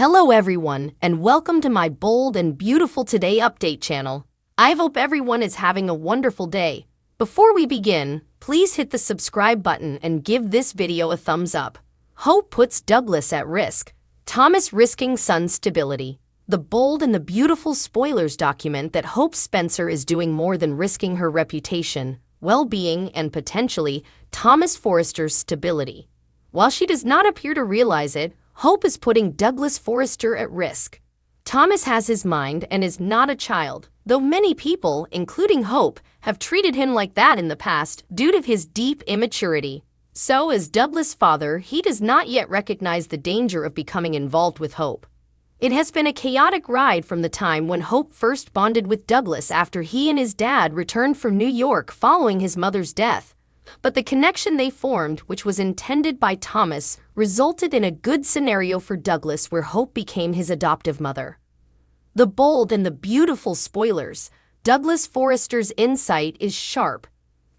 Hello everyone, and welcome to my Bold and Beautiful Today update channel. I hope everyone is having a wonderful day. Before we begin, please hit the subscribe button and give this video a thumbs up. Hope puts Douglas at risk. Thomas risking son's stability. The Bold and the Beautiful spoilers document that Hope Spencer is doing more than risking her reputation, well-being, and potentially Thomas Forrester's stability. While she does not appear to realize it, Hope is putting Douglas Forrester at risk. Thomas has his mind and is not a child, though many people, including Hope, have treated him like that in the past due to his deep immaturity. So, as Douglas' father, he does not yet recognize the danger of becoming involved with Hope. It has been a chaotic ride from the time when Hope first bonded with Douglas after he and his dad returned from New York following his mother's death. But the connection they formed, which was intended by Thomas, resulted in a good scenario for Douglas where Hope became his adoptive mother. The Bold and the Beautiful spoilers. Douglas Forrester's insight is sharp.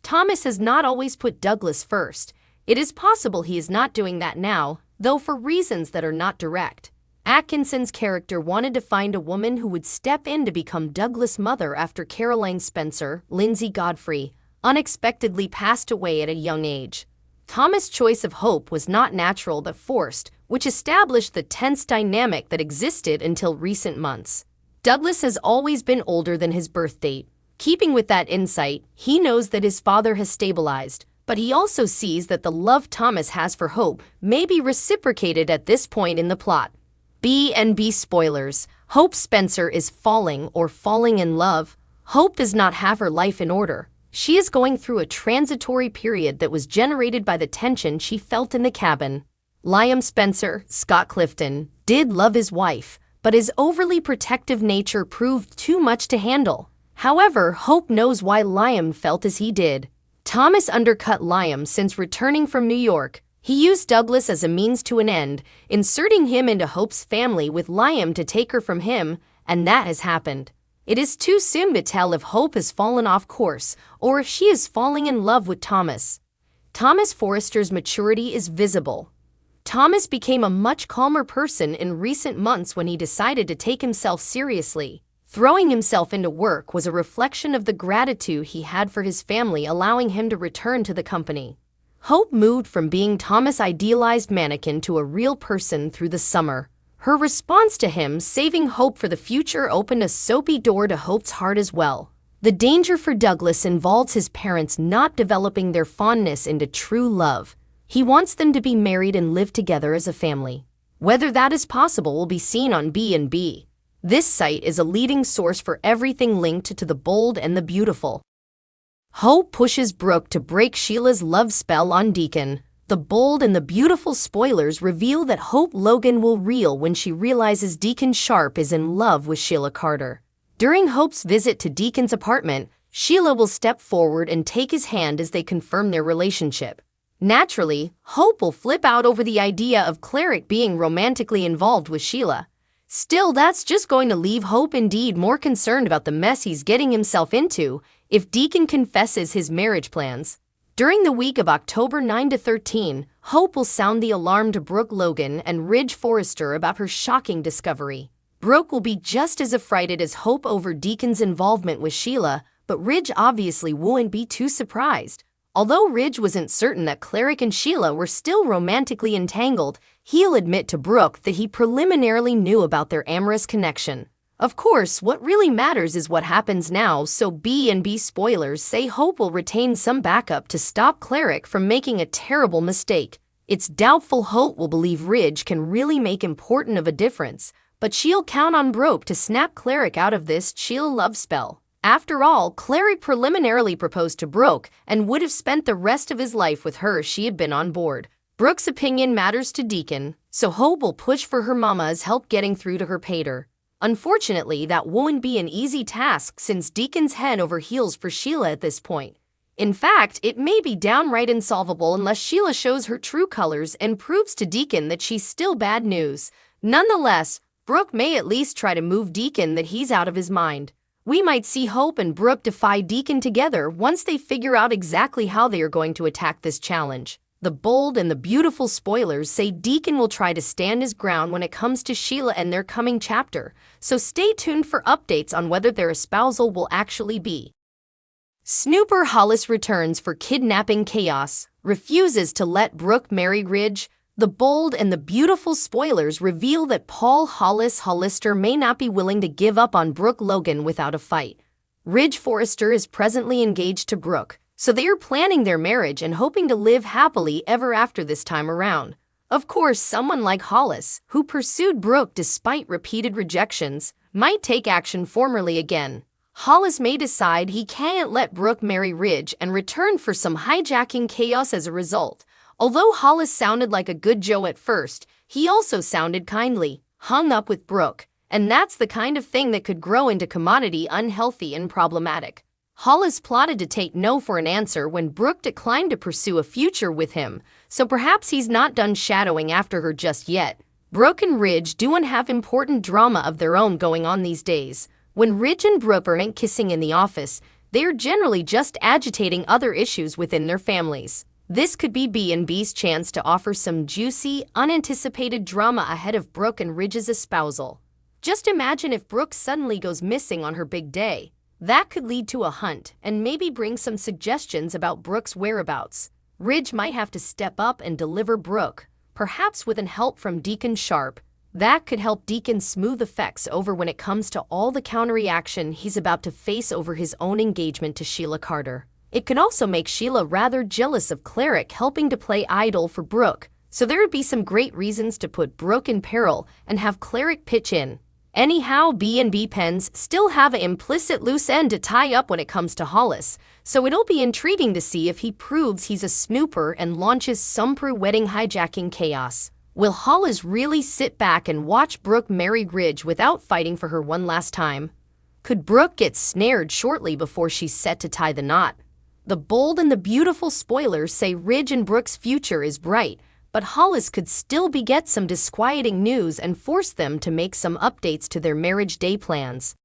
Thomas has not always put Douglas first. It is possible he is not doing that now, though for reasons that are not direct. Atkinson's character wanted to find a woman who would step in to become Douglas' mother after Caroline Spencer, Lindsay Godfrey, unexpectedly passed away at a young age. Thomas' choice of Hope was not natural but forced, which established the tense dynamic that existed until recent months. Douglas has always been older than his birth date. Keeping with that insight, he knows that his father has stabilized, but he also sees that the love Thomas has for Hope may be reciprocated at this point in the plot. B&B spoilers. Hope Spencer is falling in love. Hope does not have her life in order. She is going through a transitory period that was generated by the tension she felt in the cabin. Liam Spencer, Scott Clifton, did love his wife, but his overly protective nature proved too much to handle. However, Hope knows why Liam felt as he did. Thomas undercut Liam since returning from New York. He used Douglas as a means to an end, inserting him into Hope's family with Liam to take her from him, and that has happened. It is too soon to tell if Hope has fallen off course or if she is falling in love with Thomas. Thomas Forrester's maturity is visible. Thomas became a much calmer person in recent months when he decided to take himself seriously. Throwing himself into work was a reflection of the gratitude he had for his family allowing him to return to the company. Hope moved from being Thomas' idealized mannequin to a real person through the summer. Her response to him saving Hope for the future opened a soapy door to Hope's heart as well. The danger for Douglas involves his parents not developing their fondness into true love. He wants them to be married and live together as a family. Whether that is possible will be seen on B&B. This site is a leading source for everything linked to the Bold and the Beautiful. Hope pushes Brooke to break Sheila's love spell on Deacon. The Bold and the Beautiful spoilers reveal that Hope Logan will reel when she realizes Deacon Sharp is in love with Sheila Carter. During Hope's visit to Deacon's apartment, Sheila will step forward and take his hand as they confirm their relationship. Naturally, Hope will flip out over the idea of Cleric being romantically involved with Sheila. Still, that's just going to leave Hope indeed more concerned about the mess he's getting himself into if Deacon confesses his marriage plans. During the week of October 9 to 13, Hope will sound the alarm to Brooke Logan and Ridge Forrester about her shocking discovery. Brooke will be just as affrighted as Hope over Deacon's involvement with Sheila, but Ridge obviously wouldn't be too surprised. Although Ridge wasn't certain that Cleric and Sheila were still romantically entangled, he'll admit to Brooke that he preliminarily knew about their amorous connection. Of course, what really matters is what happens now, so B&B spoilers say Hope will retain some backup to stop Cleric from making a terrible mistake. It's doubtful Hope will believe Ridge can really make important of a difference, but she'll count on Brooke to snap Cleric out of this Sheila love spell. After all, Cleric preliminarily proposed to Brooke and would have spent the rest of his life with her if she had been on board. Brooke's opinion matters to Deacon, so Hope will push for her mama's help getting through to her pater. Unfortunately, that won't be an easy task since Deacon's head over heels for Sheila at this point. In fact, it may be downright insolvable unless Sheila shows her true colors and proves to Deacon that she's still bad news. Nonetheless, Brooke may at least try to move Deacon that he's out of his mind. We might see Hope and Brooke defy Deacon together once they figure out exactly how they are going to attack this challenge. The bold and the beautiful spoilers say Deacon will try to stand his ground when it comes to Sheila and their coming chapter, so stay tuned for updates on whether their espousal will actually be. Snooper Hollis returns for kidnapping chaos, refuses to let Brooke marry Ridge. The bold and the beautiful spoilers reveal that Paul Hollister may not be willing to give up on Brooke Logan without a fight. Ridge Forrester is presently engaged to Brooke, so they are planning their marriage and hoping to live happily ever after this time around. Of course, someone like Hollis, who pursued Brooke despite repeated rejections, might take action formally again. Hollis may decide he can't let Brooke marry Ridge and return for some hijacking chaos as a result. Although Hollis sounded like a good Joe at first, he also sounded kindly hung up with Brooke, and that's the kind of thing that could grow into commodity unhealthy and problematic. Hollis plotted to take no for an answer when Brooke declined to pursue a future with him, so perhaps he's not done shadowing after her just yet. Brooke and Ridge do have important drama of their own going on these days. When Ridge and Brooke aren't kissing in the office, they are generally just agitating other issues within their families. This could be B&B's chance to offer some juicy, unanticipated drama ahead of Brooke and Ridge's espousal. Just imagine if Brooke suddenly goes missing on her big day. That could lead to a hunt and maybe bring some suggestions about Brooke's whereabouts. Ridge might have to step up and deliver Brooke, perhaps with help from Deacon Sharp. That could help Deacon smooth effects over when it comes to all the counter-reaction he's about to face over his own engagement to Sheila Carter. It could also make Sheila rather jealous of Cleric helping to play idol for Brooke, so there would be some great reasons to put Brooke in peril and have Cleric pitch in. Anyhow, B&B Pens still have an implicit loose end to tie up when it comes to Hollis, so it'll be intriguing to see if he proves he's a snooper and launches some wedding hijacking chaos. Will Hollis really sit back and watch Brooke marry Ridge without fighting for her one last time? Could Brooke get snared shortly before she's set to tie the knot? The bold and the beautiful spoilers say Ridge and Brooke's future is bright, but Hollis could still beget some disquieting news and force them to make some updates to their marriage day plans.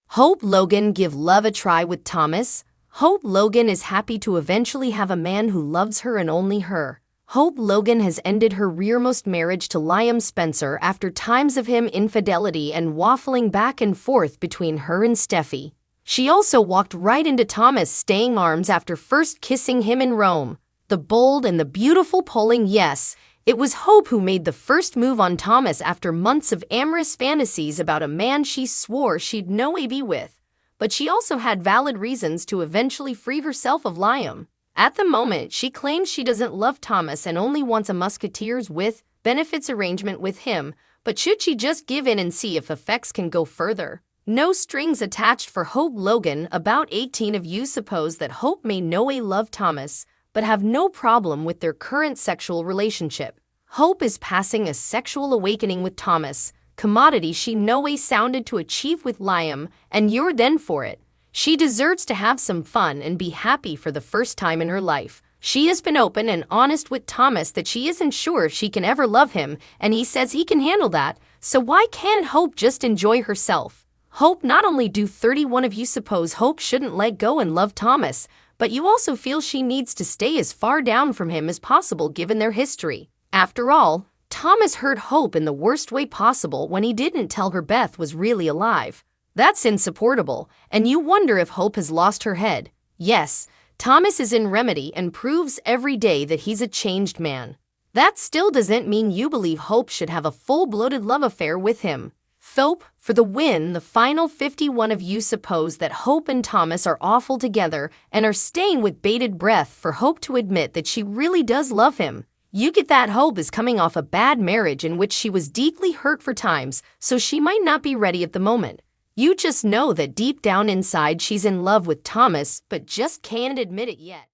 Hope Logan give love a try with Thomas. Hope Logan is happy to eventually have a man who loves her and only her. Hope Logan has ended her rearmost marriage to Liam Spencer after times of him infidelity and waffling back and forth between her and Steffi. She also walked right into Thomas staying arms after first kissing him in Rome. The bold and the beautiful polling yes, it was Hope who made the first move on Thomas after months of amorous fantasies about a man she swore she'd no way be with. But she also had valid reasons to eventually free herself of Liam. At the moment, she claims she doesn't love Thomas and only wants a Musketeers with benefits arrangement with him, but should she just give in and see if effects can go further? No strings attached for Hope Logan. About 18 of you suppose that Hope may no way love Thomas, but have no problem with their current sexual relationship. Hope is passing a sexual awakening with Thomas, commodity she no way sounded to achieve with Liam, and you're then for it. She deserves to have some fun and be happy for the first time in her life. She has been open and honest with Thomas that she isn't sure if she can ever love him, and he says he can handle that, so why can't Hope just enjoy herself? Hope not only do 31 of you suppose Hope shouldn't let go and love Thomas, but you also feel she needs to stay as far down from him as possible given their history. After all, Thomas hurt Hope in the worst way possible when he didn't tell her Beth was really alive. That's insupportable, and you wonder if Hope has lost her head. Yes, Thomas is in remedy and proves every day that he's a changed man. That still doesn't mean you believe Hope should have a full-blooded love affair with him. Thope, for the win, the final 51 of you suppose that Hope and Thomas are awful together and are staying with bated breath for Hope to admit that she really does love him. You get that Hope is coming off a bad marriage in which she was deeply hurt for times, so she might not be ready at the moment. You just know that deep down inside she's in love with Thomas, but just can't admit it yet.